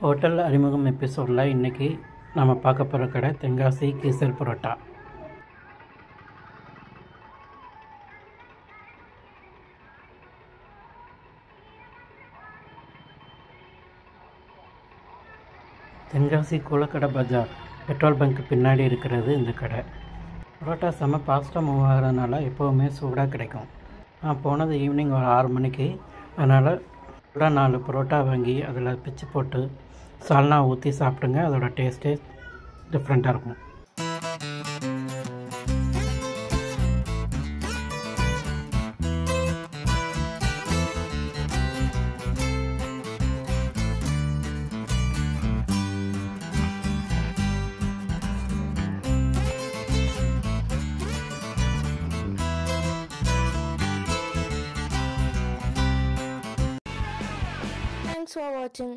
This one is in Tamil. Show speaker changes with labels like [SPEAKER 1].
[SPEAKER 1] ஹோட்டல் அறிமுகம் எபிசோடில் இன்றைக்கி நம்ம பார்க்க போகிற கடை தென்காசி கேசர் பரோட்டா. தென்காசி கூலக்கடை பஜார் பெட்ரோல் பங்க் பின்னாடி இருக்கிறது இந்த கடை. பரோட்டா செம்ம ஃபாஸ்ட்டாக மூவ் ஆகிறதுனால எப்போவுமே சூடாக கிடைக்கும். நான் போனது ஈவினிங் ஒரு 6 மணிக்கு. அதனால் சூடாக 4 பரோட்டா வாங்கி அதில் பிச்சு போட்டு சால்னா ஊற்றி சாப்பிடுங்க. அதோட டேஸ்ட்டே டிஃப்ரெண்ட்டாக இருக்கும்.
[SPEAKER 2] Thanks for watching.